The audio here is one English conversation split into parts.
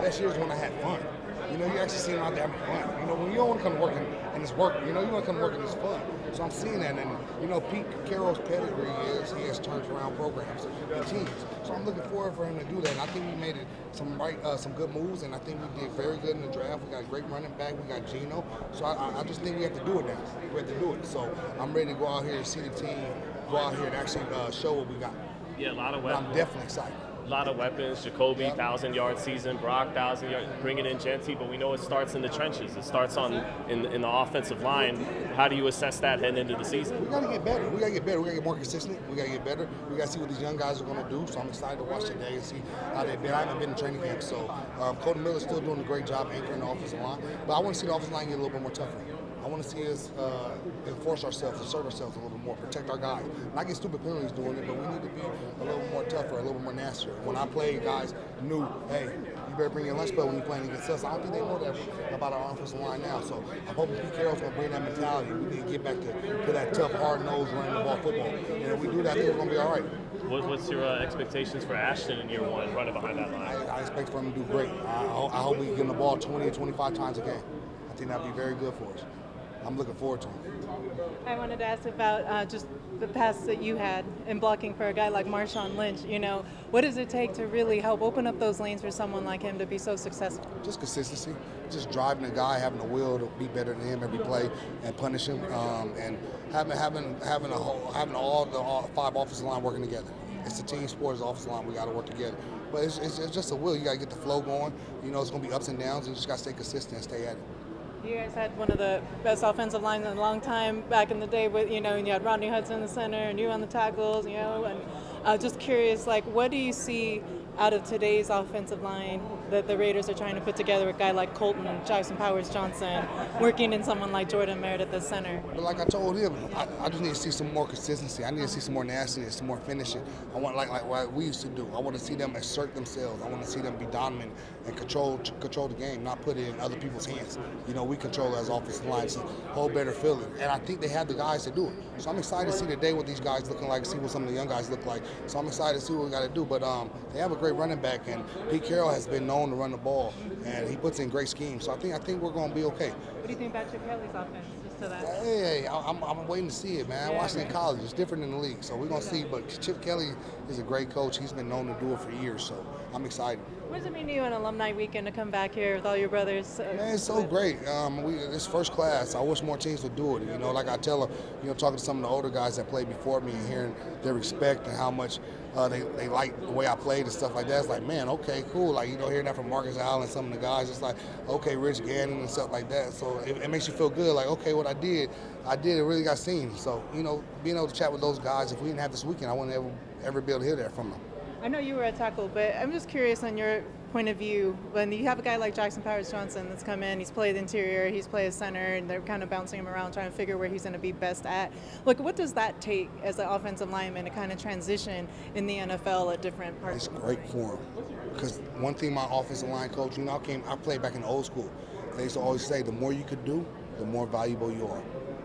best years when I had fun. You know, you actually see them out there having fun. You know, when you don't want to come to work and it's work, you know, you want to come to work and it's fun. So I'm seeing that, and you know, Pete Carroll's pedigree is he has turned around programs and teams. So I'm looking forward for him to do that. And I think we made some good moves, and I think we did very good in the draft. We got a great running back. We got Geno. So I just think we have to do it now. We have to do it. So I'm ready to go out here and see the team go out here and actually show what we got. Yeah, a lot of But weapons. I'm definitely excited. A lot of weapons. Jacoby, 1,000-yard season. Brock, 1,000 yards. Bringing in Genty, but we know it starts in the trenches. It starts in the offensive line. How do you assess that heading into the season? We gotta get better. We gotta get better. We gotta get more consistent. We gotta get better. We gotta see what these young guys are gonna do. So I'm excited to watch today and see how they've been. I haven't been in training camp, so Colton Miller's still doing a great job anchoring the offensive line. But I want to see the offensive line get a little bit more tougher. I want to see us enforce ourselves, assert ourselves a little more, protect our guys. Not get stupid penalties doing it, but we need to be a little more tougher, a little more nastier. When I played, guys knew, hey, you better bring your lunch bell when you're playing against us. I don't think they know that about our offensive line now. So I'm hoping Pete Carroll's going to bring that mentality. We need to get back to that tough, hard-nosed, running the ball football. And if we do that, I think we're going to be all right. What's your expectations for Ashton in year one, running behind that line? I expect for him to do great. I hope we give him the ball 20 or 25 times a game. I think that would be very good for us. I'm looking forward to him. I wanted to ask about just the pass that you had in blocking for a guy like Marshawn Lynch. You know, what does it take to really help open up those lanes for someone like him to be so successful? Just consistency, just driving the guy, having the will to be better than him every play and punish him, and having all the five offensive line working together. It's a team sport, it's an offensive line. We got to work together. But it's just a will. You got to get the flow going. You know, it's going to be ups and downs. You just got to stay consistent and stay at it. You guys had one of the best offensive lines in a long time back in the day with, you know, and you had Rodney Hudson in the center and you on the tackles, you know, and just curious, like, what do you see out of today's offensive line that the Raiders are trying to put together with a guy like Colton, Jackson Powers-Johnson, working in someone like Jordan Merritt at the center? But like I told him, I just need to see some more consistency. I need to see some more nastiness, some more finishing. I want like what we used to do. I want to see them assert themselves. I want to see them be dominant and control the game, not put it in other people's hands. You know, we control as offensive line, so hold better feeling. And I think they have the guys to do it. So I'm excited to see today what these guys looking like, see what some of the young guys look like. So I'm excited to see what we got to do. But they have a great running back, and Pete Carroll has been known to run the ball, and he puts in great schemes. So I think we're going to be okay. What do you think about Chip Kelly's offense, just to that? Hey, I'm waiting to see it, man. I watched it in college. It's different in the league, so we're going to see. But Chip Kelly is a great coach. He's been known to do it for years, so I'm excited. What does it mean to you on alumni weekend to come back here with all your brothers? Man, it's so great. It's first class. I wish more teams would do it. You know, like I tell them, you know, talking to some of the older guys that played before me and hearing their respect and how much they like the way I played and stuff like that. It's like, man, okay, cool. Like, you know, hearing that from Marcus Allen and some of the guys, it's like, okay, Rich Gannon and stuff like that. So it makes you feel good. Like, okay, what I did, it really got seen. So, you know, being able to chat with those guys, if we didn't have this weekend, I wouldn't ever be able to hear that from them. I know you were a tackle, but I'm just curious on your point of view. When you have a guy like Jackson Powers-Johnson that's come in, he's played interior, he's played center, and they're kind of bouncing him around trying to figure where he's going to be best at. Like, what does that take as an offensive lineman to kind of transition in the NFL at different parts? It's great for him. Because one thing my offensive line coach, you know, I played back in the old school. They used to always say, the more you could do, the more valuable you are.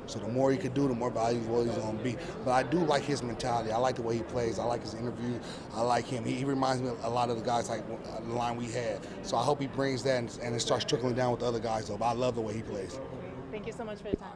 So the more he could do, the more valuable he's going to be. But I do like his mentality. I like the way he plays. I like his interview. I like him. He reminds me a lot of the guys like the line we had. So I hope he brings that and it starts trickling down with the other guys, though. But I love the way he plays. Thank you so much for your time.